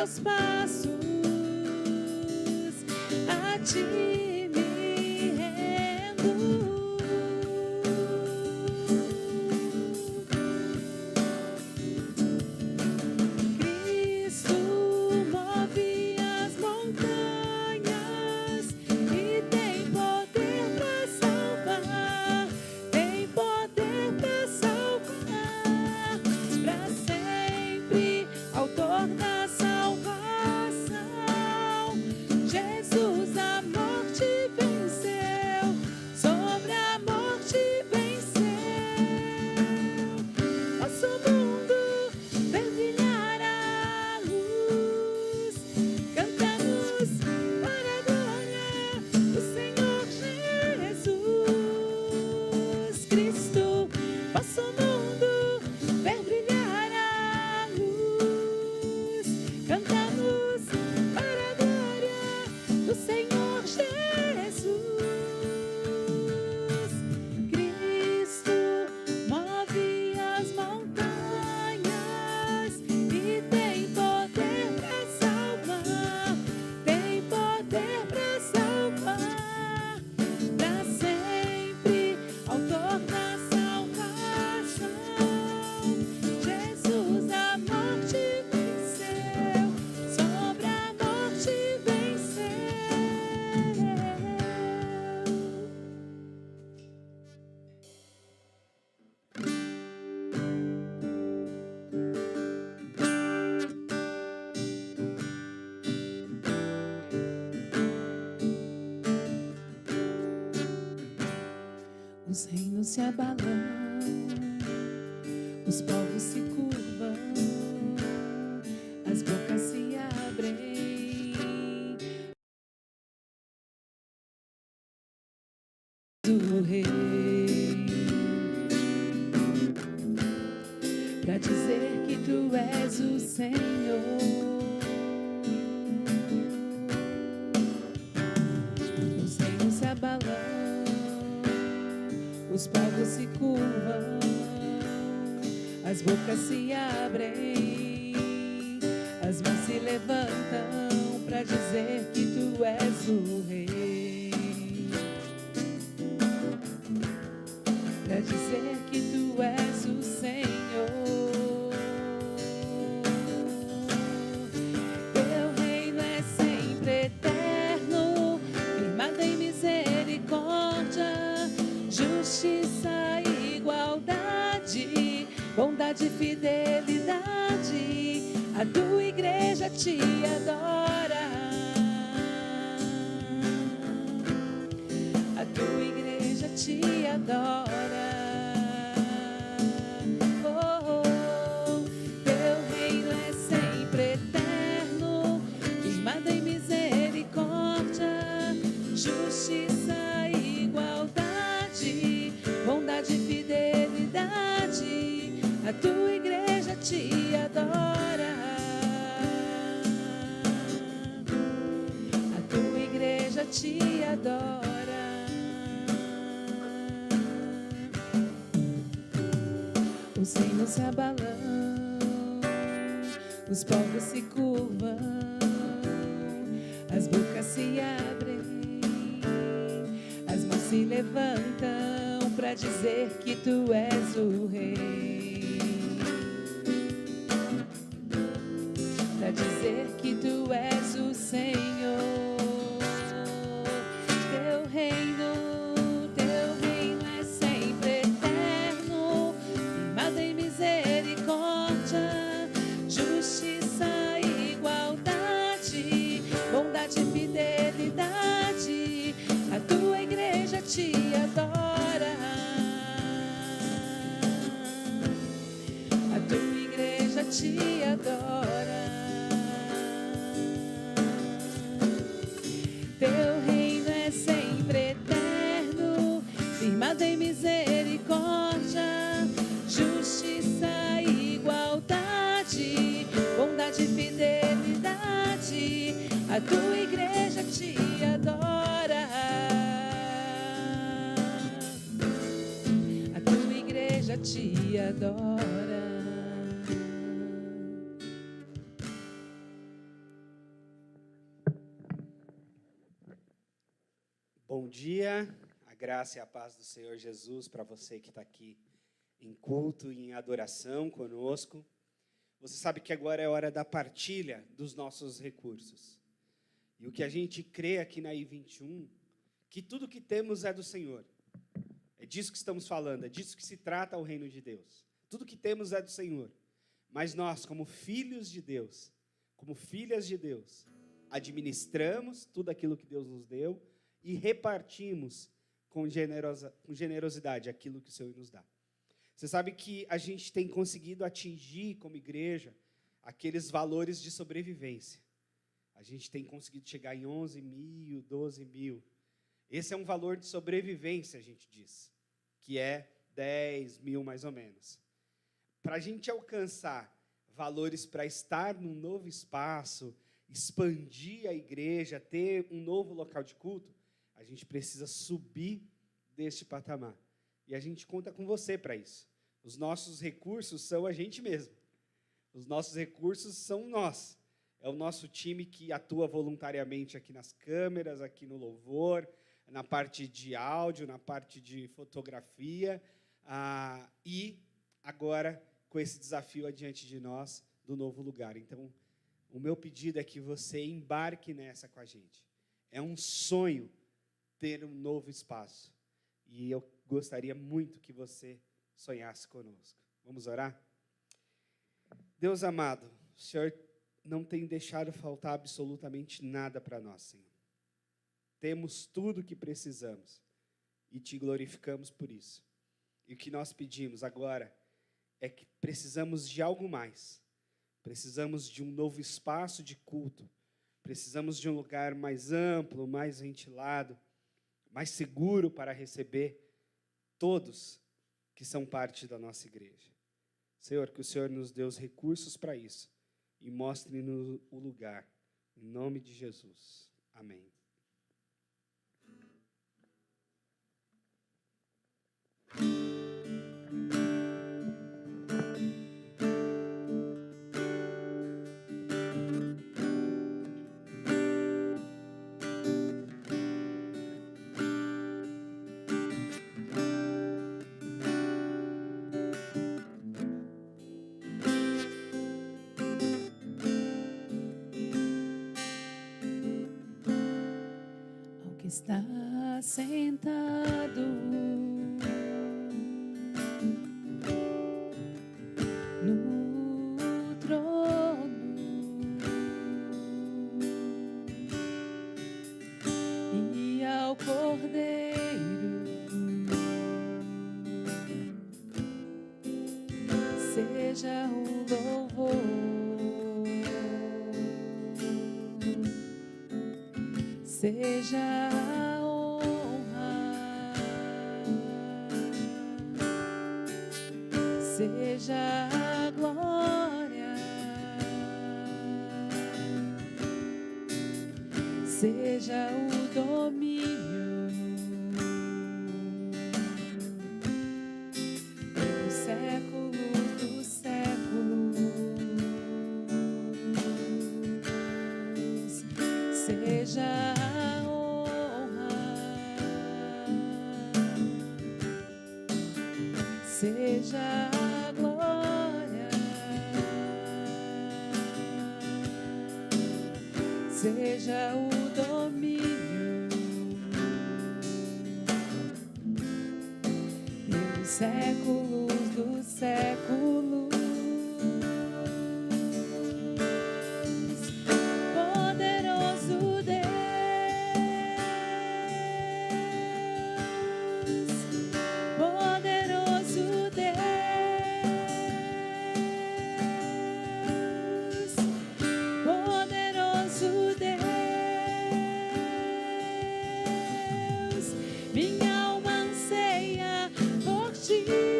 teus passos, a ti me rendo. Cristo move as montanhas e tem poder para salvar, tem poder para salvar, para sempre, autor da salvação. Jesus a morte venceu, sobre a morte venceu. Nosso mundo vem brilhar a luz, cantamos para a glória do Senhor Jesus Cristo. Nosso mundo vem brilhar a luz, cantamos para a glória do Senhor Jesus. Cristo move as montanhas e tem poder para salvar, tem poder para salvar, para sempre, autor da salvação. Jesus a morte venceu, sobre a morte venceu. Os reinos se abalam, os povos se curvam, as bocas se abrem. Do rei, pra dizer que tu és o Senhor. Os reinos se abalam, os povos se curvam, as bocas se abrem, as mãos se levantam pra dizer que tu és o rei, pra dizer que tu és o Senhor. Teu reino é sempre eterno, firmado em misericórdia, justiça e igualdade, bondade e fidelidade. A tua igreja te adora, a tua igreja te adora. Teu reino é sempre eterno, firmado em misericórdia, justiça e igualdade, bondade e fidelidade. A tua igreja te adora, a tua igreja te adora. Os reinos se abalam, os povos se curvam, as bocas se abrem, as mãos se levantam pra dizer que tu és o rei, pra dizer que tu és o Senhor. Teu reino é sempre eterno, firmado em misericórdia, justiça e igualdade, bondade e fidelidade. A tua igreja te adora, a tua igreja te adora. Teu reino é sempre eterno, firmado em misericórdia, justiça e igualdade, bondade e fidelidade. A tua igreja te adora, a tua igreja te adora. dia, a graça e a paz do Senhor Jesus para você que está aqui em culto e em adoração conosco. Você sabe que agora é hora da partilha dos nossos recursos. E o que a gente crê aqui na I21, que tudo que temos é do Senhor. É disso que estamos falando, é disso que se trata o reino de Deus. Tudo que temos é do Senhor. Mas nós, como filhos de Deus, como filhas de Deus, administramos tudo aquilo que Deus nos deu e repartimos com generosidade aquilo que o Senhor nos dá. Você sabe que a gente tem conseguido atingir, como igreja, aqueles valores de sobrevivência. A gente tem conseguido chegar em 11 mil, 12 mil. Esse é um valor de sobrevivência, a gente diz, que é 10 mil mais ou menos. Para a gente alcançar valores para estar num novo espaço, expandir a igreja, ter um novo local de culto, a gente precisa subir deste patamar. E a gente conta com você para isso. Os nossos recursos são a gente mesmo. Os nossos recursos são nós. É o nosso time que atua voluntariamente aqui nas câmeras, aqui no louvor, na parte de áudio, na parte de fotografia. E agora, com esse desafio adiante de nós, do novo lugar. Então, o meu pedido é que você embarque nessa com a gente. É um sonho ter um novo espaço. E eu gostaria muito que você sonhasse conosco. Vamos orar? Deus amado, o Senhor não tem deixado faltar absolutamente nada para nós, Senhor. Temos tudo o que precisamos e te glorificamos por isso. E o que nós pedimos agora é que precisamos de algo mais. Precisamos de um novo espaço de culto. Precisamos de um lugar mais amplo, mais ventilado, mais seguro para receber todos que são parte da nossa igreja. Senhor, que o Senhor nos dê os recursos para isso e mostre-nos o lugar. Em nome de Jesus. Amém. Está sentado no trono e ao Cordeiro seja o louvor, seja seja a glória, seja o domínio pelos séculos dos séculos, seja a honra, seja seja o domínio pelos séculos dos séculos. Poderoso Deus, poderoso Deus, poderoso Deus. Minha alma anseia por ti.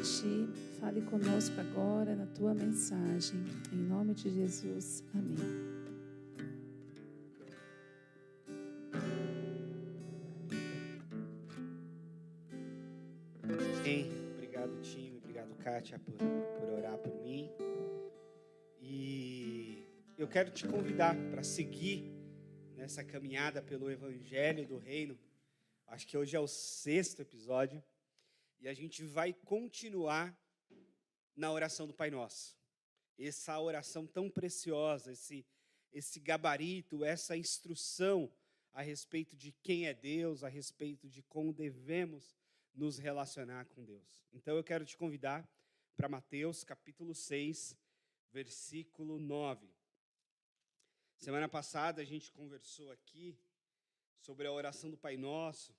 ti. Fale conosco agora na tua mensagem. Em nome de Jesus. Amém. Obrigado, time. Obrigado, Kátia, por orar por mim. E eu quero te convidar para seguir nessa caminhada pelo Evangelho do Reino. Acho que hoje é o 6º episódio. E a gente vai continuar na oração do Pai Nosso. Essa oração tão preciosa, esse gabarito, essa instrução a respeito de quem é Deus, a respeito de como devemos nos relacionar com Deus. Então eu quero te convidar para Mateus capítulo 6, versículo 9. Semana passada a gente conversou aqui sobre a oração do Pai Nosso,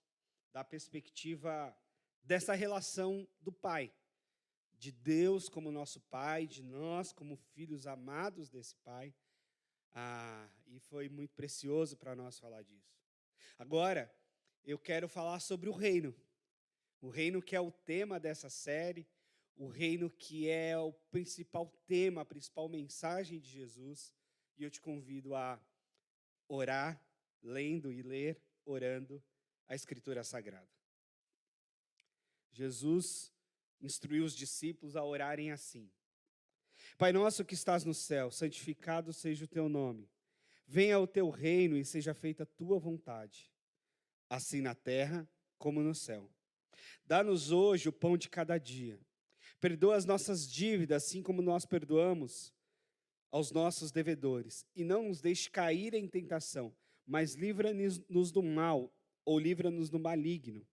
da perspectiva dessa relação do Pai, de Deus como nosso Pai, de nós como filhos amados desse Pai. E foi muito precioso para nós falar disso. Agora, eu quero falar sobre o reino que é o tema dessa série, o reino que é o principal tema, a principal mensagem de Jesus, e eu te convido a orar, lendo e ler, orando a Escritura Sagrada. Jesus instruiu os discípulos a orarem assim: Pai nosso que estás no céu, santificado seja o teu nome. Venha o teu reino e seja feita a tua vontade, assim na terra como no céu. Dá-nos hoje o pão de cada dia. Perdoa as nossas dívidas, assim como nós perdoamos aos nossos devedores. E não nos deixe cair em tentação, mas livra-nos do mal, ou livra-nos do maligno.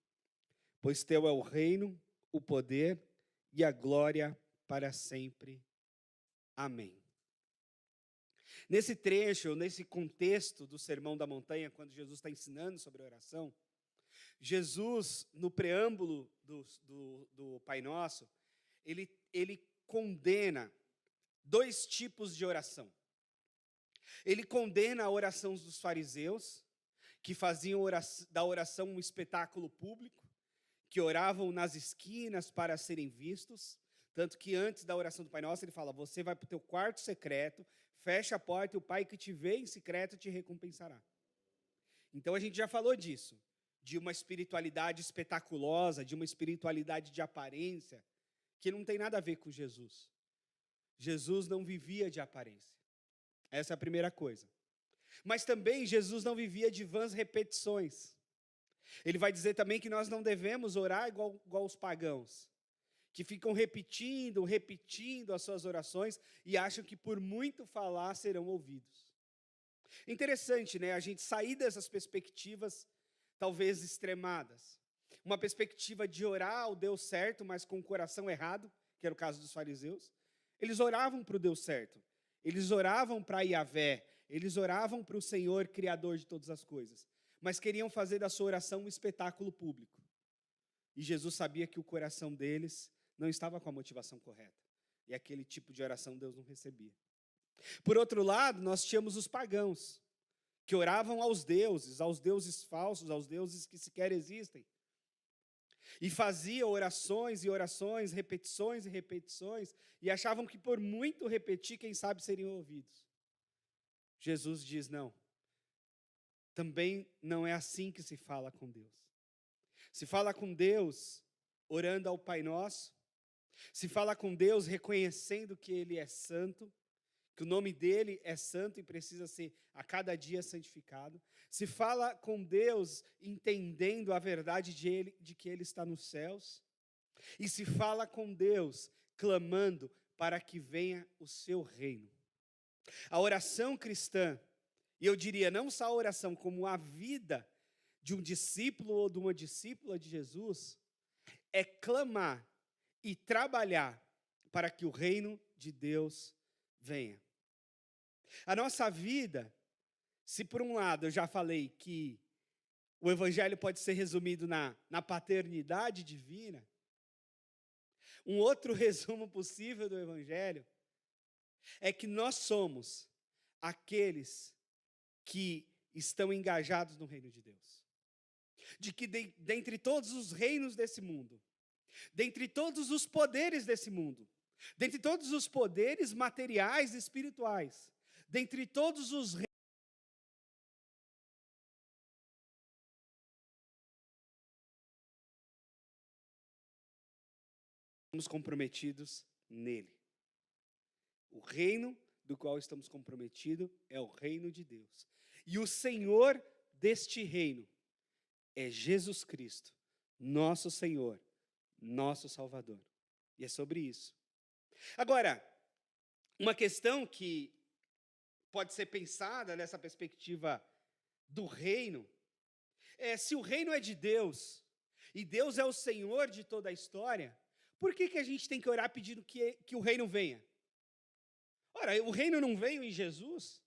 Pois teu é o reino, o poder e a glória para sempre. Amém. Nesse trecho, nesse contexto do Sermão da Montanha, quando Jesus está ensinando sobre a oração, Jesus, no preâmbulo do Pai Nosso, ele condena 2 tipos de oração. Ele condena a oração dos fariseus, que faziam da oração um espetáculo público, que oravam nas esquinas para serem vistos, tanto que antes da oração do Pai Nosso ele fala: você vai para o teu quarto secreto, fecha a porta e o Pai que te vê em secreto te recompensará. Então a gente já falou disso, de uma espiritualidade espetaculosa, de uma espiritualidade de aparência, que não tem nada a ver com Jesus. Jesus não vivia de aparência. Essa é a primeira coisa. Mas também Jesus não vivia de vãs repetições. Ele vai dizer também que nós não devemos orar igual os pagãos, que ficam repetindo as suas orações e acham que por muito falar serão ouvidos. Interessante, né? A gente sair dessas perspectivas talvez extremadas. Uma perspectiva de orar ao Deus certo, mas com o coração errado, que era o caso dos fariseus. Eles oravam para o Deus certo. Eles oravam para Yahvé. Eles oravam para o Senhor, Criador de todas as coisas. Mas queriam fazer da sua oração um espetáculo público. E Jesus sabia que o coração deles não estava com a motivação correta. E aquele tipo de oração Deus não recebia. Por outro lado, nós tínhamos os pagãos, que oravam aos deuses falsos, aos deuses que sequer existem. E faziam orações e orações, repetições e repetições, e achavam que por muito repetir, quem sabe seriam ouvidos. Jesus diz: não. Também não é assim que se fala com Deus. Se fala com Deus orando ao Pai Nosso, se fala com Deus reconhecendo que Ele é santo, que o nome dEle é santo e precisa ser a cada dia santificado. Se fala com Deus entendendo a verdade de que Ele está nos céus. E se fala com Deus clamando para que venha o seu reino. A oração cristã, e eu diria não só a oração, como a vida de um discípulo ou de uma discípula de Jesus, é clamar e trabalhar para que o reino de Deus venha. A nossa vida, se por um lado eu já falei que o Evangelho pode ser resumido na paternidade divina, um outro resumo possível do Evangelho é que nós somos aqueles que estão engajados no reino de Deus. De que dentre todos os reinos desse mundo, dentre todos os poderes desse mundo, dentre todos os poderes materiais e espirituais, dentre todos os reinos, estamos comprometidos nele. O reino do qual estamos comprometidos é o reino de Deus. E o Senhor deste reino é Jesus Cristo, nosso Senhor, nosso Salvador. E é sobre isso. Agora, uma questão que pode ser pensada nessa perspectiva do reino é: se o reino é de Deus e Deus é o Senhor de toda a história, por que a gente tem que orar pedindo que o reino venha? Ora, o reino não veio em Jesus?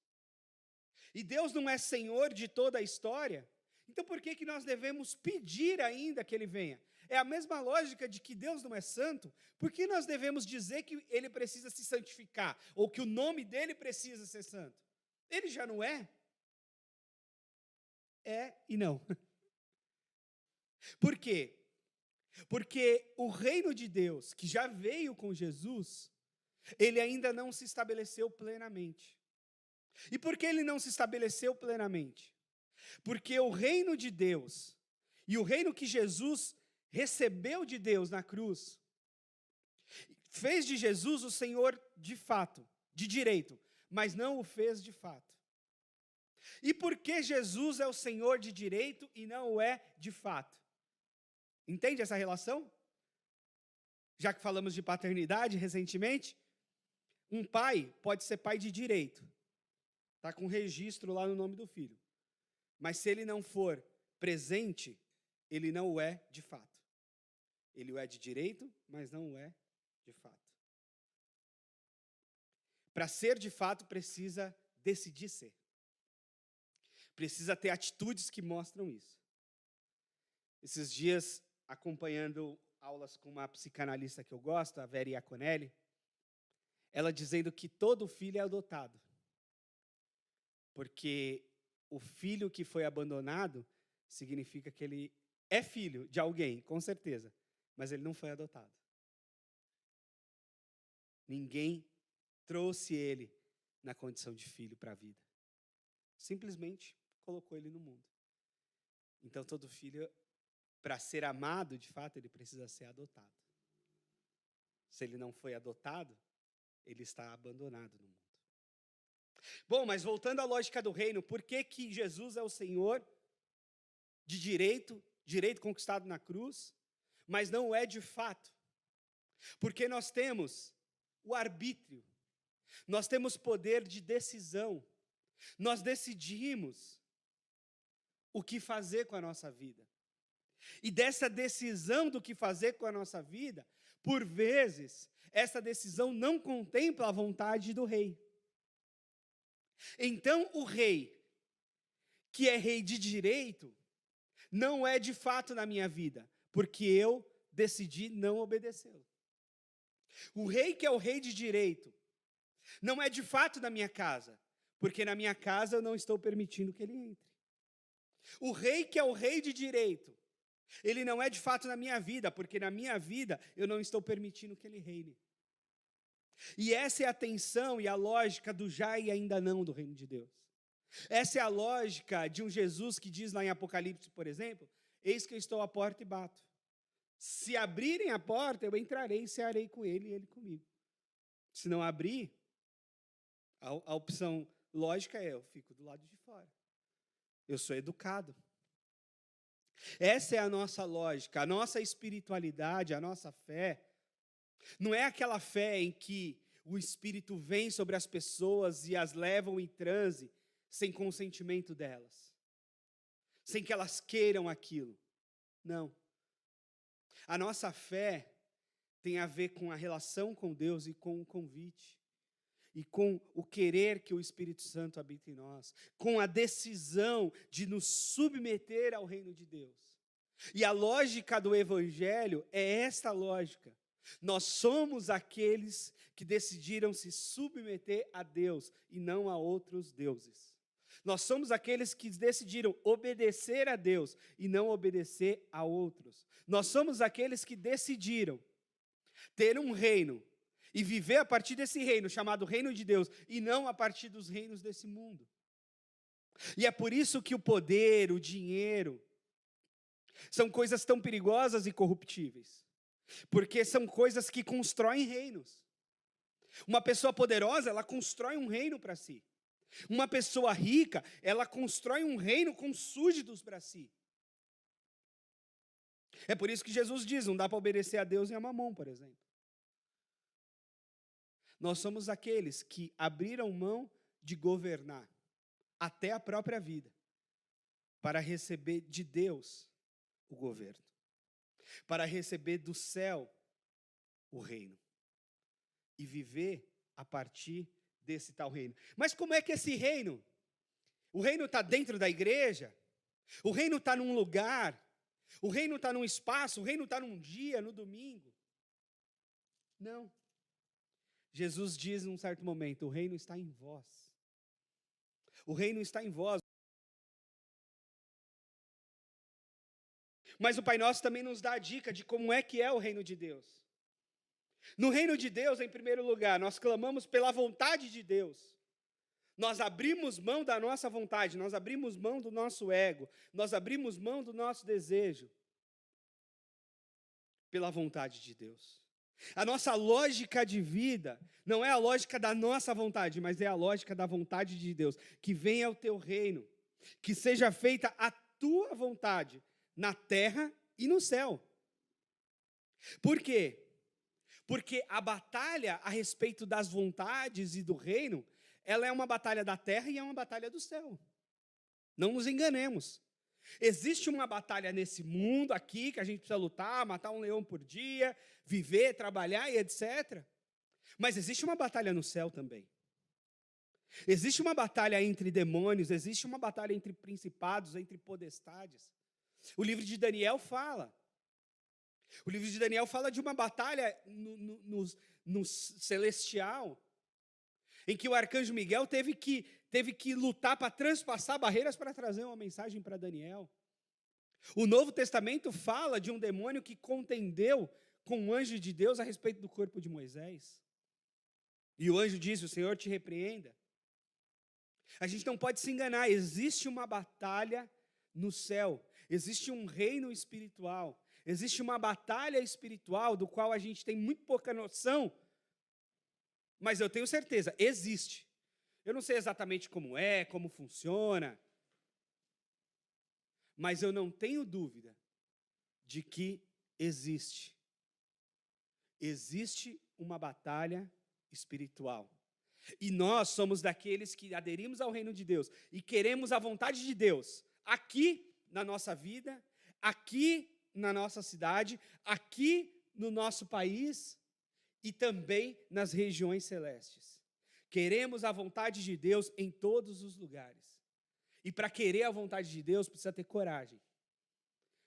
E Deus não é Senhor de toda a história? Então por que nós devemos pedir ainda que Ele venha? É a mesma lógica de que Deus não é santo, por que nós devemos dizer que Ele precisa se santificar, ou que o nome dEle precisa ser santo? Ele já não é? É e não. Por quê? Porque o reino de Deus, que já veio com Jesus, ele ainda não se estabeleceu plenamente. E por que ele não se estabeleceu plenamente? Porque o reino de Deus e o reino que Jesus recebeu de Deus na cruz fez de Jesus o Senhor de fato, de direito, mas não o fez de fato. E por que Jesus é o Senhor de direito e não o é de fato? Entende essa relação? Já que falamos de paternidade recentemente, um pai pode ser pai de direito, está com registro lá no nome do filho, mas se ele não for presente, ele não o é de fato. Ele o é de direito, mas não o é de fato. Para ser de fato, precisa decidir ser. Precisa ter atitudes que mostram isso. Esses dias, acompanhando aulas com uma psicanalista que eu gosto, a Vera Iaconelli, ela dizendo que todo filho é adotado. Porque o filho que foi abandonado significa que ele é filho de alguém, com certeza, mas ele não foi adotado. Ninguém trouxe ele na condição de filho para a vida. Simplesmente colocou ele no mundo. Então, todo filho, para ser amado, de fato, ele precisa ser adotado. Se ele não foi adotado, ele está abandonado no mundo. Bom, mas voltando à lógica do reino, por que Jesus é o Senhor de direito conquistado na cruz, mas não é de fato? Porque nós temos o arbítrio, nós temos poder de decisão, nós decidimos o que fazer com a nossa vida. E dessa decisão do que fazer com a nossa vida, por vezes, essa decisão não contempla a vontade do rei. Então, o rei, que é rei de direito, não é de fato na minha vida, porque eu decidi não obedecê-lo. O rei que é o rei de direito, não é de fato na minha casa, porque na minha casa eu não estou permitindo que ele entre. O rei que é o rei de direito, ele não é de fato na minha vida, porque na minha vida eu não estou permitindo que ele reine. E essa é a tensão e a lógica do já e ainda não do reino de Deus. Essa é a lógica de um Jesus que diz lá em Apocalipse, por exemplo: eis que eu estou à porta e bato. Se abrirem a porta, eu entrarei e cearei com ele e ele comigo. Se não abrir, a opção lógica é: eu fico do lado de fora. Eu sou educado. Essa é a nossa lógica, a nossa espiritualidade, a nossa fé. Não é aquela fé em que o Espírito vem sobre as pessoas e as levam em transe sem consentimento delas, sem que elas queiram aquilo. Não. A nossa fé tem a ver com a relação com Deus e com o convite, e com o querer que o Espírito Santo habita em nós, com a decisão de nos submeter ao reino de Deus. E a lógica do Evangelho é esta lógica. Nós somos aqueles que decidiram se submeter a Deus e não a outros deuses. Nós somos aqueles que decidiram obedecer a Deus e não obedecer a outros. Nós somos aqueles que decidiram ter um reino e viver a partir desse reino, chamado Reino de Deus, e não a partir dos reinos desse mundo. E é por isso que o poder, o dinheiro, são coisas tão perigosas e corruptíveis. Porque são coisas que constroem reinos. Uma pessoa poderosa, ela constrói um reino para si. Uma pessoa rica, ela constrói um reino com súditos para si. É por isso que Jesus diz, não dá para obedecer a Deus e a Mamon, por exemplo. Nós somos aqueles que abriram mão de governar até a própria vida, para receber de Deus o governo, para receber do céu o reino, e viver a partir desse tal reino. Mas como é que esse reino? O reino está dentro da igreja? O reino está num lugar? O reino está num espaço? O reino está num dia, no domingo? Não. Jesus diz num certo momento, o reino está em vós. O reino está em vós. Mas o Pai Nosso também nos dá a dica de como é que é o reino de Deus. No reino de Deus, em primeiro lugar, nós clamamos pela vontade de Deus. Nós abrimos mão da nossa vontade, nós abrimos mão do nosso ego, nós abrimos mão do nosso desejo pela vontade de Deus. A nossa lógica de vida não é a lógica da nossa vontade, mas é a lógica da vontade de Deus. Que venha o teu reino, que seja feita a tua vontade, na terra e no céu. Por quê? Porque a batalha a respeito das vontades e do reino, ela é uma batalha da terra e é uma batalha do céu. Não nos enganemos. Existe uma batalha nesse mundo aqui, que a gente precisa lutar, matar um leão por dia, viver, trabalhar e etc. Mas existe uma batalha no céu também. Existe uma batalha entre demônios, existe uma batalha entre principados, entre potestades. O livro de Daniel fala. O livro de Daniel fala de uma batalha no celestial, em que o arcanjo Miguel teve que lutar para transpassar barreiras para trazer uma mensagem para Daniel. O Novo Testamento fala de um demônio que contendeu com o anjo de Deus a respeito do corpo de Moisés. E o anjo disse, o Senhor te repreenda. A gente não pode se enganar, existe uma batalha no céu, existe um reino espiritual, existe uma batalha espiritual do qual a gente tem muito pouca noção, mas eu tenho certeza, existe. Eu não sei exatamente como é, como funciona, mas eu não tenho dúvida de que existe. Existe uma batalha espiritual. E nós somos daqueles que aderimos ao reino de Deus e queremos a vontade de Deus aqui na nossa vida, aqui na nossa cidade, aqui no nosso país e também nas regiões celestes. Queremos a vontade de Deus em todos os lugares. E para querer a vontade de Deus, precisa ter coragem.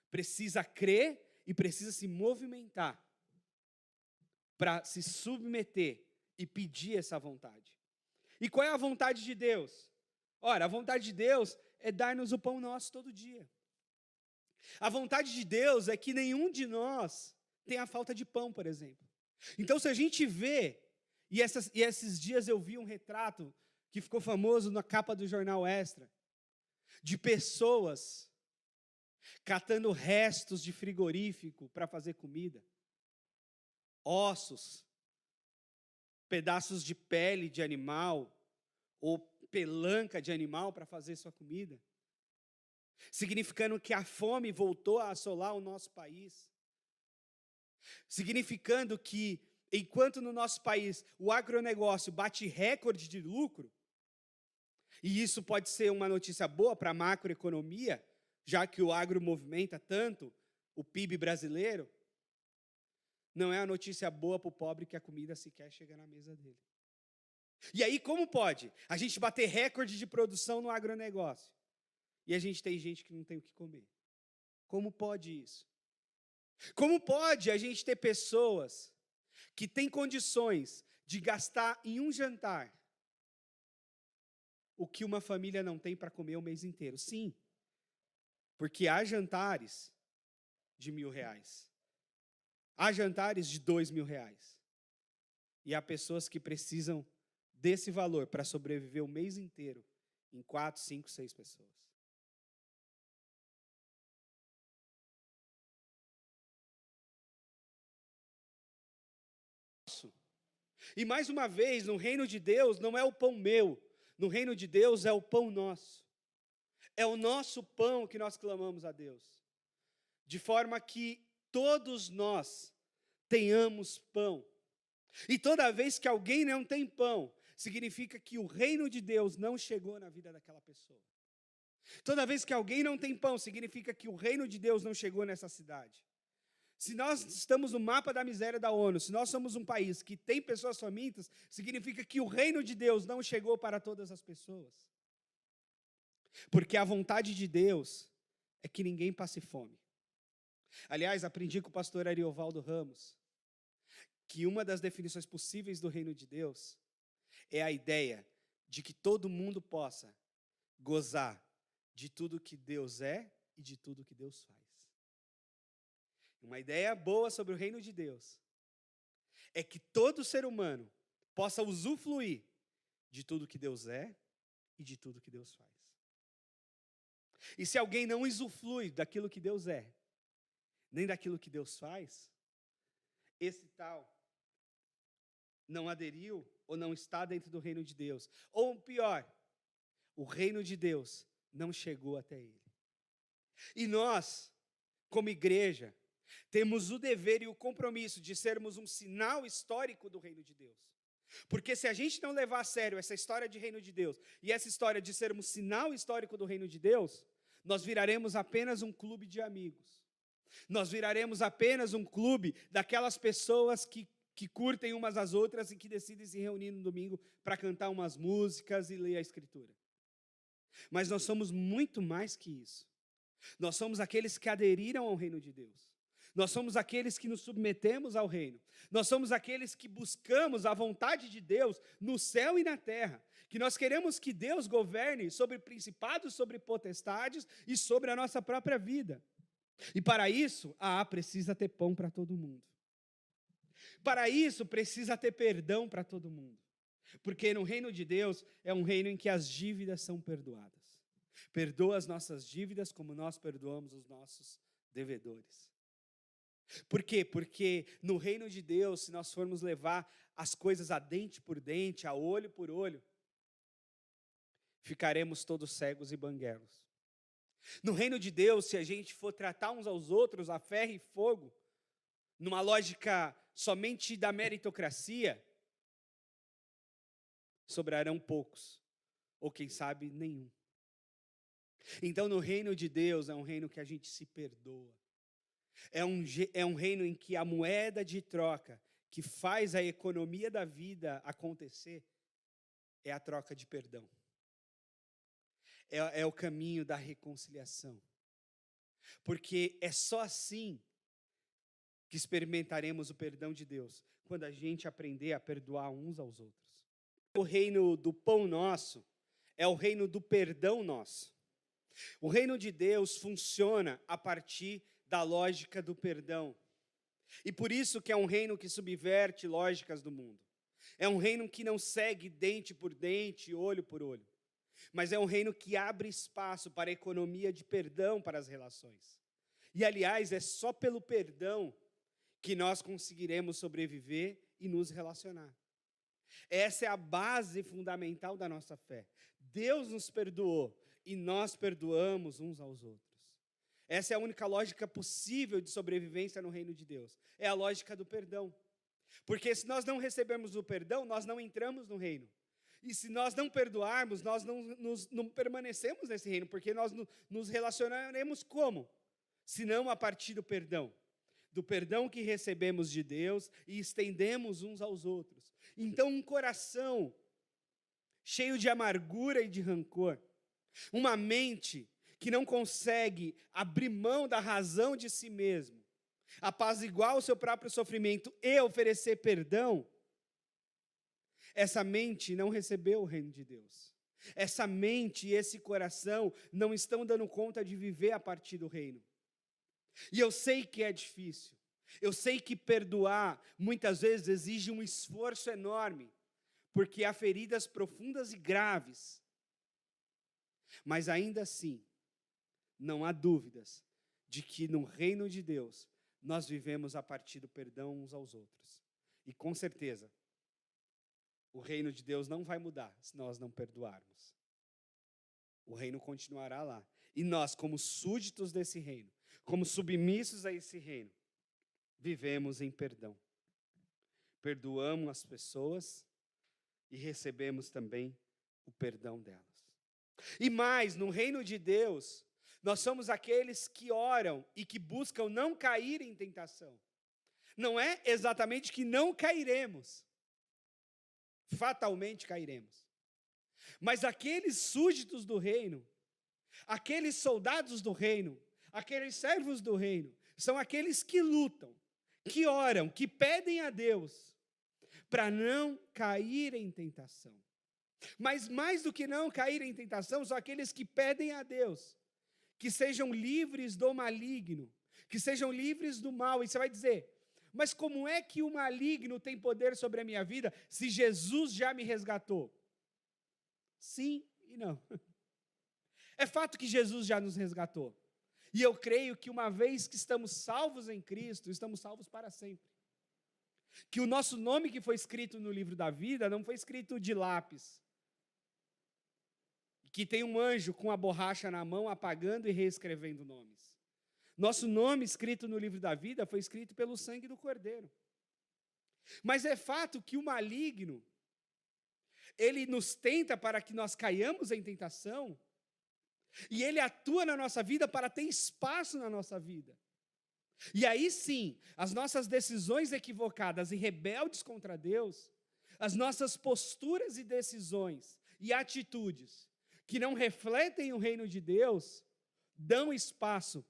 Precisa crer e precisa se movimentar para se submeter e pedir essa vontade. E qual é a vontade de Deus? Ora, a vontade de Deus é dar-nos o pão nosso todo dia. A vontade de Deus é que nenhum de nós tenha falta de pão, por exemplo. Então, se a gente vê, e esses dias eu vi um retrato que ficou famoso na capa do jornal Extra, de pessoas catando restos de frigorífico para fazer comida, ossos, pedaços de pele de animal, ou pelanca de animal para fazer sua comida, significando que a fome voltou a assolar o nosso país, significando que, enquanto no nosso país o agronegócio bate recorde de lucro, e isso pode ser uma notícia boa para a macroeconomia, já que o agro movimenta tanto o PIB brasileiro, não é a notícia boa para o pobre que a comida sequer chega na mesa dele. E aí, como pode a gente bater recorde de produção no agronegócio e a gente tem gente que não tem o que comer? Como pode isso? Como pode a gente ter pessoas que têm condições de gastar em um jantar o que uma família não tem para comer o mês inteiro. Sim, porque há jantares de R$1.000, há jantares de R$2.000, e há pessoas que precisam desse valor para sobreviver o mês inteiro em 4, 5, 6 pessoas. E mais uma vez, no reino de Deus não é o pão meu, no reino de Deus é o pão nosso. É o nosso pão que nós clamamos a Deus. De forma que todos nós tenhamos pão. E toda vez que alguém não tem pão, significa que o reino de Deus não chegou na vida daquela pessoa. Toda vez que alguém não tem pão, significa que o reino de Deus não chegou nessa cidade. Se nós estamos no mapa da miséria da ONU, se nós somos um país que tem pessoas famintas, significa que o reino de Deus não chegou para todas as pessoas. Porque a vontade de Deus é que ninguém passe fome. Aliás, aprendi com o pastor Ariovaldo Ramos que uma das definições possíveis do reino de Deus é a ideia de que todo mundo possa gozar de tudo que Deus é e de tudo que Deus faz. Uma ideia boa sobre o reino de Deus é que todo ser humano possa usufruir de tudo que Deus é e de tudo que Deus faz. E se alguém não usufrui daquilo que Deus é, nem daquilo que Deus faz, esse tal não aderiu ou não está dentro do reino de Deus. Ou pior, o reino de Deus não chegou até ele. E nós, como igreja, temos o dever e o compromisso de sermos um sinal histórico do reino de Deus. Porque se a gente não levar a sério essa história de reino de Deus, e essa história de sermos sinal histórico do reino de Deus, nós viraremos apenas um clube de amigos. Nós viraremos apenas um clube daquelas pessoas que curtem umas às outras e que decidem se reunir no domingo para cantar umas músicas e ler a Escritura. Mas nós somos muito mais que isso. Nós somos aqueles que aderiram ao reino de Deus. Nós somos aqueles que nos submetemos ao reino. Nós somos aqueles que buscamos a vontade de Deus no céu e na terra. Que nós queremos que Deus governe sobre principados, sobre potestades e sobre a nossa própria vida. E para isso, precisa ter pão para todo mundo. Para isso, precisa ter perdão para todo mundo. Porque no reino de Deus é um reino em que as dívidas são perdoadas. Perdoa as nossas dívidas como nós perdoamos os nossos devedores. Por quê? Porque no reino de Deus, se nós formos levar as coisas a dente por dente, a olho por olho, ficaremos todos cegos e banguelos. No reino de Deus, se a gente for tratar uns aos outros a ferro e fogo, numa lógica somente da meritocracia, sobrarão poucos, ou quem sabe nenhum. Então, no reino de Deus, é um reino que a gente se perdoa. É um reino em que a moeda de troca que faz a economia da vida acontecer é a troca de perdão. É o caminho da reconciliação. Porque é só assim que experimentaremos o perdão de Deus, quando a gente aprender a perdoar uns aos outros. O reino do pão nosso é o reino do perdão nosso. O reino de Deus funciona a partir da lógica do perdão. E por isso que é um reino que subverte lógicas do mundo. É um reino que não segue dente por dente, olho por olho. Mas é um reino que abre espaço para a economia de perdão para as relações. E, aliás, é só pelo perdão que nós conseguiremos sobreviver e nos relacionar. Essa é a base fundamental da nossa fé. Deus nos perdoou e nós perdoamos uns aos outros. Essa é a única lógica possível de sobrevivência no reino de Deus. É a lógica do perdão. Porque se nós não recebemos o perdão, nós não entramos no reino. E se nós não perdoarmos, nós não permanecemos nesse reino, porque nós nos relacionaremos como? Se não a partir do perdão. Do perdão que recebemos de Deus e estendemos uns aos outros. Então, um coração cheio de amargura e de rancor, uma mente que não consegue abrir mão da razão de si mesmo, apaziguar o seu próprio sofrimento e oferecer perdão, essa mente não recebeu o reino de Deus. Essa mente e esse coração não estão dando conta de viver a partir do reino. E eu sei que é difícil. Eu sei que perdoar muitas vezes exige um esforço enorme, porque há feridas profundas e graves. Mas ainda assim, não há dúvidas de que no reino de Deus nós vivemos a partir do perdão uns aos outros. E com certeza, o reino de Deus não vai mudar se nós não perdoarmos. O reino continuará lá. E nós, como súditos desse reino, como submissos a esse reino, vivemos em perdão. Perdoamos as pessoas e recebemos também o perdão delas. E mais, no reino de Deus, nós somos aqueles que oram e que buscam não cair em tentação. Não é exatamente que não cairemos. Fatalmente cairemos. Mas aqueles súditos do reino, aqueles soldados do reino, aqueles servos do reino, são aqueles que lutam, que oram, que pedem a Deus para não cair em tentação. Mas mais do que não cair em tentação, são aqueles que pedem a Deus que sejam livres do maligno, que sejam livres do mal. E você vai dizer, mas como é que o maligno tem poder sobre a minha vida se Jesus já me resgatou? Sim e não. É fato que Jesus já nos resgatou. E eu creio que uma vez que estamos salvos em Cristo, estamos salvos para sempre. Que o nosso nome que foi escrito no livro da vida não foi escrito de lápis. Que tem um anjo com a borracha na mão apagando e reescrevendo nomes. Nosso nome escrito no livro da vida foi escrito pelo sangue do Cordeiro. Mas é fato que o maligno, ele nos tenta para que nós caiamos em tentação, e ele atua na nossa vida para ter espaço na nossa vida. E aí sim, as nossas decisões equivocadas e rebeldes contra Deus, as nossas posturas e decisões e atitudes que não refletem o reino de Deus, dão espaço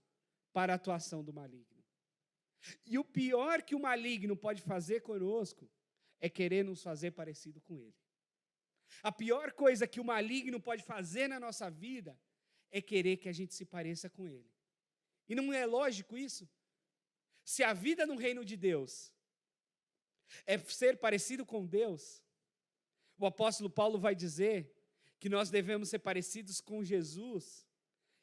para a atuação do maligno. E o pior que o maligno pode fazer conosco é querer nos fazer parecido com ele. A pior coisa que o maligno pode fazer na nossa vida é querer que a gente se pareça com ele. E não é lógico isso? Se a vida no reino de Deus é ser parecido com Deus, o apóstolo Paulo vai dizer que nós devemos ser parecidos com Jesus,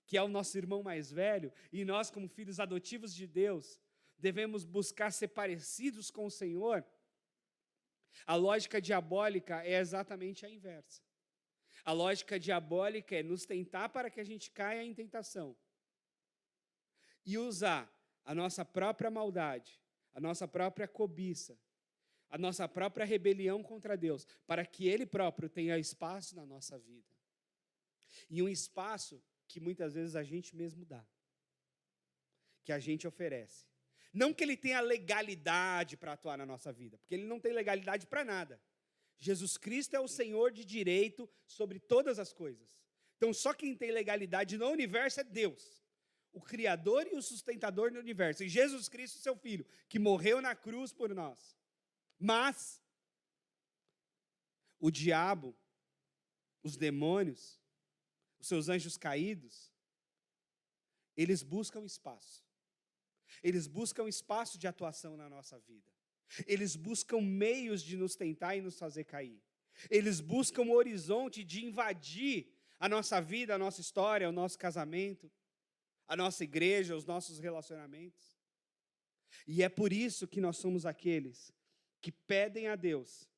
que é o nosso irmão mais velho, e nós, como filhos adotivos de Deus, devemos buscar ser parecidos com o Senhor. A lógica diabólica é exatamente a inversa. A lógica diabólica é nos tentar para que a gente caia em tentação e usar a nossa própria maldade, a nossa própria cobiça, a nossa própria rebelião contra Deus, para que Ele próprio tenha espaço na nossa vida. E um espaço que muitas vezes a gente mesmo dá, que a gente oferece. Não que Ele tenha legalidade para atuar na nossa vida, porque Ele não tem legalidade para nada. Jesus Cristo é o Senhor de direito sobre todas as coisas. Então, só quem tem legalidade no universo é Deus, o Criador e o sustentador do universo. E Jesus Cristo, seu Filho, que morreu na cruz por nós. Mas o diabo, os demônios, os seus anjos caídos, eles buscam espaço. Eles buscam espaço de atuação na nossa vida. Eles buscam meios de nos tentar e nos fazer cair. Eles buscam um horizonte de invadir a nossa vida, a nossa história, o nosso casamento, a nossa igreja, os nossos relacionamentos. E é por isso que nós somos aqueles que pedem a Deus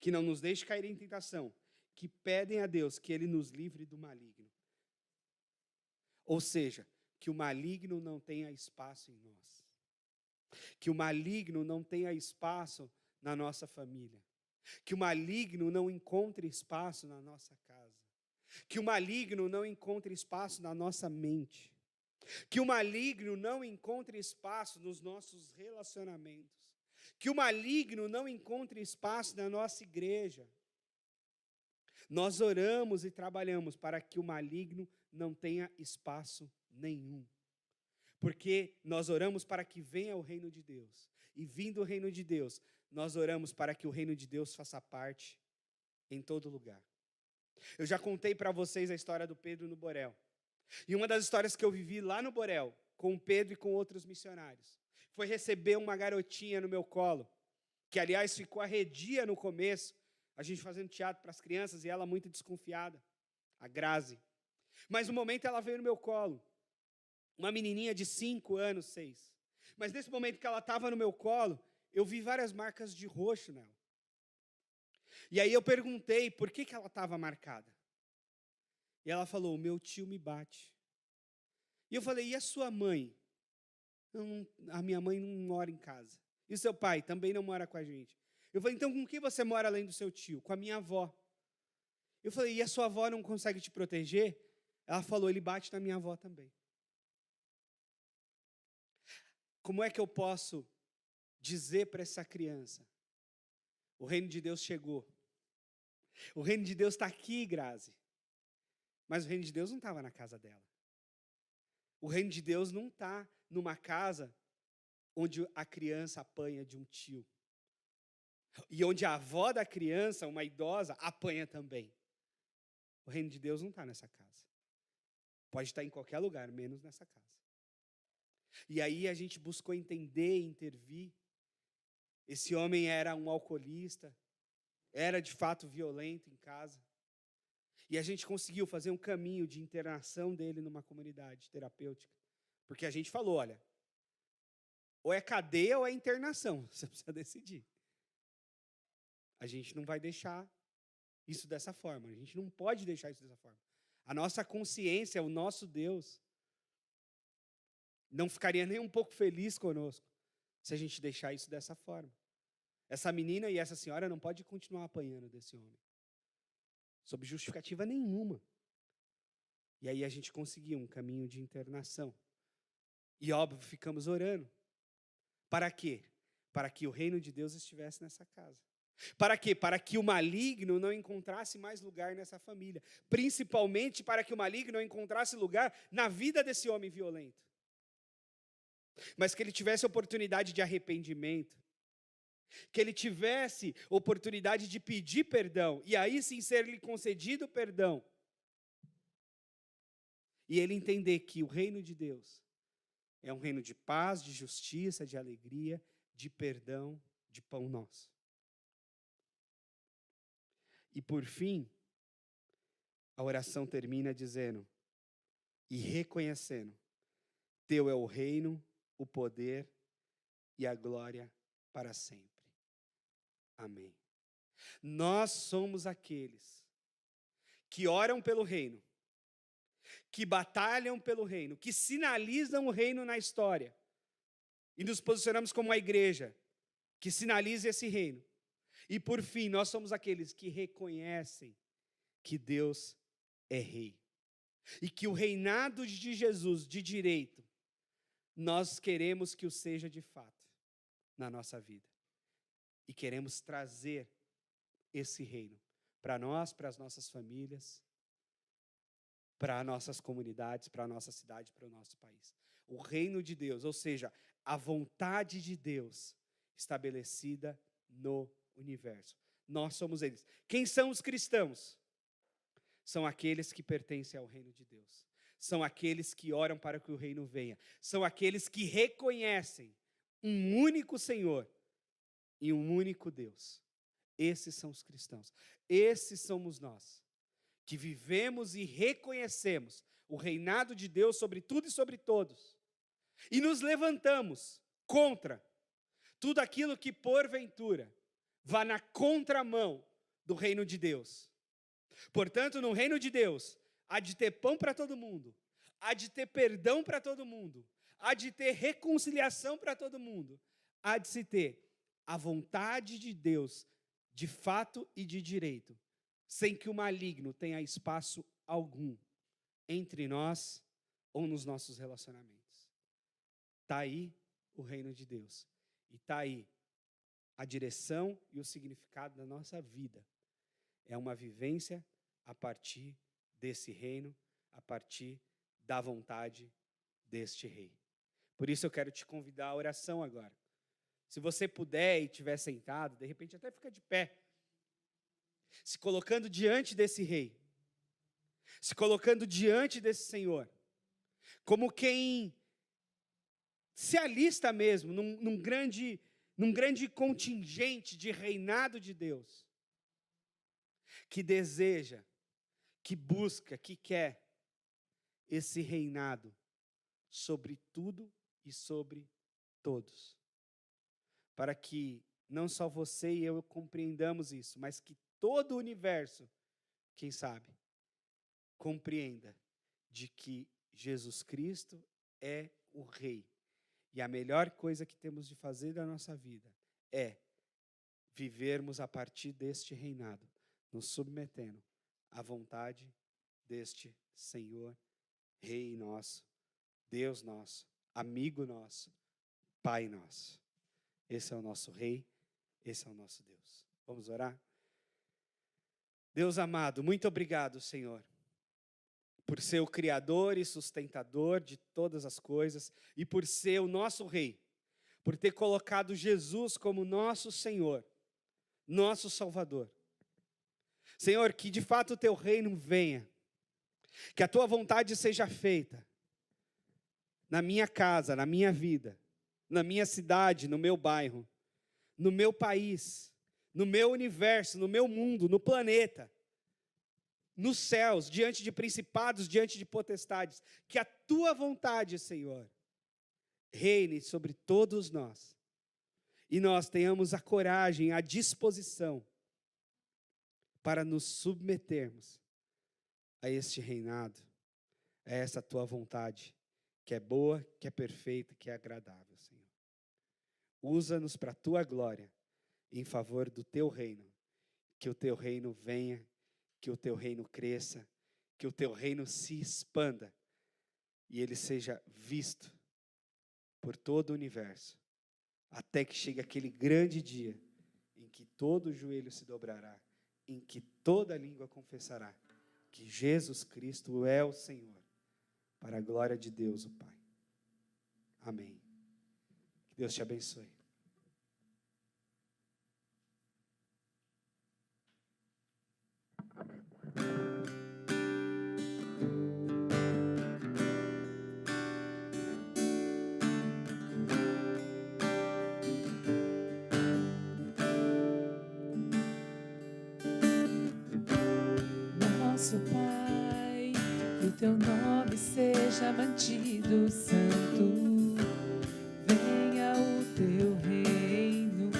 que não nos deixe cair em tentação, que pedem a Deus que Ele nos livre do maligno. Ou seja, que o maligno não tenha espaço em nós. Que o maligno não tenha espaço na nossa família. Que o maligno não encontre espaço na nossa casa. Que o maligno não encontre espaço na nossa mente. Que o maligno não encontre espaço nos nossos relacionamentos. Que o maligno não encontre espaço na nossa igreja. Nós oramos e trabalhamos para que o maligno não tenha espaço nenhum. Porque nós oramos para que venha o reino de Deus. E vindo o reino de Deus, nós oramos para que o reino de Deus faça parte em todo lugar. Eu já contei para vocês a história do Pedro no Borel. E uma das histórias que eu vivi lá no Borel, com o Pedro e com outros missionários, foi receber uma garotinha no meu colo, que, aliás, ficou arredia no começo, a gente fazendo teatro para as crianças, e ela muito desconfiada, a Grazi. Mas no momento ela veio no meu colo, uma menininha de 5 anos, 6. Mas nesse momento que ela estava no meu colo, eu vi várias marcas de roxo nela. E aí eu perguntei por que ela estava marcada. E ela falou, o meu tio me bate. E eu falei, e a sua mãe? A minha mãe não mora em casa. E o seu pai também não mora com a gente. Eu falei, então com quem você mora além do seu tio? Com a minha avó. Eu falei, e a sua avó não consegue te proteger? Ela falou, ele bate na minha avó também. Como é que eu posso dizer para essa criança? O reino de Deus chegou. O reino de Deus está aqui, Grazi. Mas o reino de Deus não estava na casa dela. O reino de Deus não está numa casa onde a criança apanha de um tio. E onde a avó da criança, uma idosa, apanha também. O reino de Deus não está nessa casa. Pode estar em qualquer lugar, menos nessa casa. E aí a gente buscou entender e intervir. Esse homem era um alcoolista, era de fato violento em casa. E a gente conseguiu fazer um caminho de internação dele numa comunidade terapêutica. Porque a gente falou, olha, ou é cadeia ou é internação, você precisa decidir. A gente não vai deixar isso dessa forma, a gente não pode deixar isso dessa forma. A nossa consciência, o nosso Deus, não ficaria nem um pouco feliz conosco se a gente deixar isso dessa forma. Essa menina e essa senhora não pode continuar apanhando desse homem, sob justificativa nenhuma. E aí a gente conseguiu um caminho de internação. E óbvio, ficamos orando. Para quê? Para que o reino de Deus estivesse nessa casa. Para quê? Para que o maligno não encontrasse mais lugar nessa família. Principalmente para que o maligno não encontrasse lugar na vida desse homem violento. Mas que ele tivesse oportunidade de arrependimento. Que ele tivesse oportunidade de pedir perdão. E aí sim ser-lhe concedido perdão. E ele entender que o reino de Deus é um reino de paz, de justiça, de alegria, de perdão, de pão nosso. E por fim, a oração termina dizendo, e reconhecendo, teu é o reino, o poder e a glória para sempre. Amém. Nós somos aqueles que oram pelo reino, que batalham pelo reino, que sinalizam o reino na história. E nos posicionamos como uma igreja que sinaliza esse reino. E por fim, nós somos aqueles que reconhecem que Deus é rei. E que o reinado de Jesus, de direito, nós queremos que o seja de fato na nossa vida. E queremos trazer esse reino para nós, para as nossas famílias, para as nossas comunidades, para a nossa cidade, para o nosso país. O reino de Deus, ou seja, a vontade de Deus estabelecida no universo. Nós somos eles. Quem são os cristãos? São aqueles que pertencem ao reino de Deus. São aqueles que oram para que o reino venha. São aqueles que reconhecem um único Senhor e um único Deus. Esses são os cristãos. Esses somos nós, que vivemos e reconhecemos o reinado de Deus sobre tudo e sobre todos. E nos levantamos contra tudo aquilo que, porventura, vá na contramão do reino de Deus. Portanto, no reino de Deus, há de ter pão para todo mundo, há de ter perdão para todo mundo, há de ter reconciliação para todo mundo, há de se ter a vontade de Deus, de fato e de direito, sem que o maligno tenha espaço algum entre nós ou nos nossos relacionamentos. Está aí o reino de Deus. E está aí a direção e o significado da nossa vida. É uma vivência a partir desse reino, a partir da vontade deste rei. Por isso eu quero te convidar à oração agora. Se você puder e estiver sentado, de repente até fica de pé, se colocando diante desse rei. se colocando diante desse Senhor, como quem se alista mesmo num grande contingente de reinado de Deus, que deseja, que busca, que quer esse reinado sobre tudo e sobre todos, para que não só você e eu compreendamos isso, mas que todo o universo, quem sabe, compreenda de que Jesus Cristo é o Rei. E a melhor coisa que temos de fazer da nossa vida é vivermos a partir deste reinado, nos submetendo à vontade deste Senhor, Rei nosso, Deus nosso, amigo nosso, Pai nosso. Esse é o nosso Rei, esse é o nosso Deus. Vamos orar? Deus amado, muito obrigado, Senhor, por ser o Criador e sustentador de todas as coisas e por ser o nosso Rei, por ter colocado Jesus como nosso Senhor, nosso Salvador. Senhor, que de fato o teu reino venha, que a tua vontade seja feita na minha casa, na minha vida, na minha cidade, no meu bairro, no meu país, no meu universo, no meu mundo, no planeta, nos céus, diante de principados, diante de potestades, que a tua vontade, Senhor, reine sobre todos nós, e nós tenhamos a coragem, a disposição, para nos submetermos a este reinado, a essa tua vontade, que é boa, que é perfeita, que é agradável, Senhor. Usa-nos para a tua glória, em favor do teu reino, que o teu reino venha, que o teu reino cresça, que o teu reino se expanda, e ele seja visto por todo o universo, até que chegue aquele grande dia, em que todo o joelho se dobrará, em que toda língua confessará, que Jesus Cristo é o Senhor, para a glória de Deus o Pai. Amém. Que Deus te abençoe. Nosso Pai, que o teu nome seja mantido santo, venha o teu reino,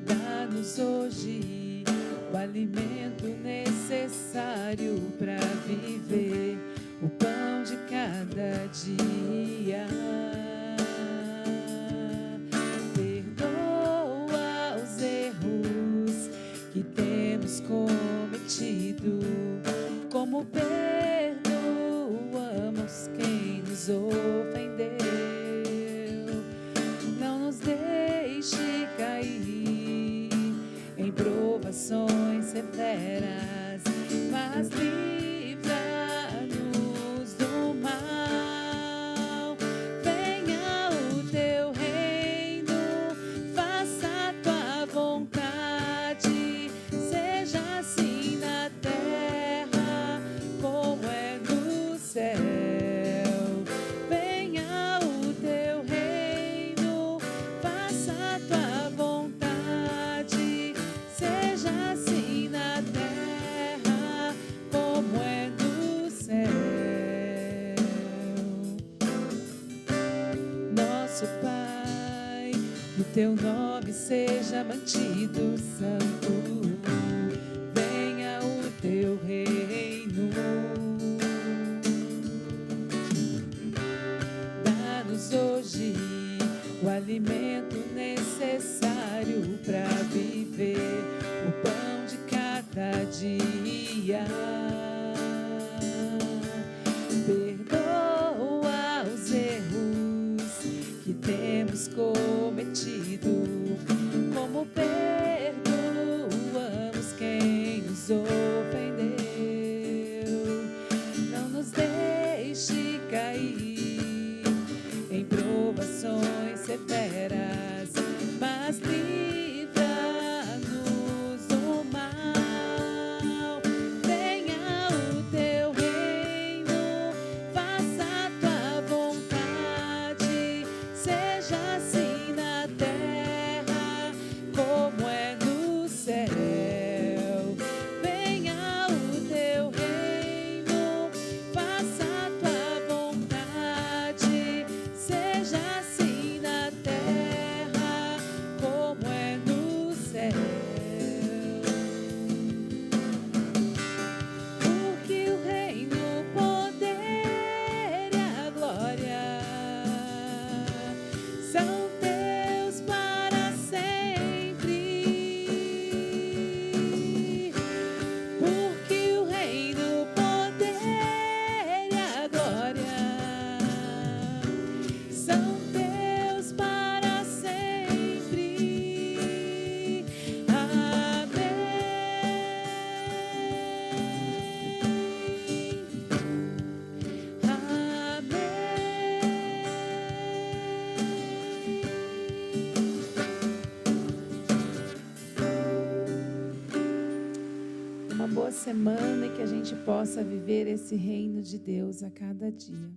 dá-nos hoje o alimento necessário para viver, o pão de cada dia. Perdoa os erros que temos cometido, como perdoamos quem nos ofendeu. Não nos deixe cair em provações severas, mas livra-nos do mal. Venha o teu reino, faça a tua vontade, seja assim na terra como é no céu. Venha o teu reino, faça a tua vontade, seja assim na terra como é no céu. Nosso Pai, que o teu nome seja mantido santo, venha o teu reino, dá-nos hoje o alimento necessário para viver, o pão de cada dia. Perdoa os erros que temos cometido, como perdoamos quem nos ofendeu. Não nos deixe cair em provações severas, mas livra-nos do mal. semana e que a gente possa viver esse reino de Deus a cada dia.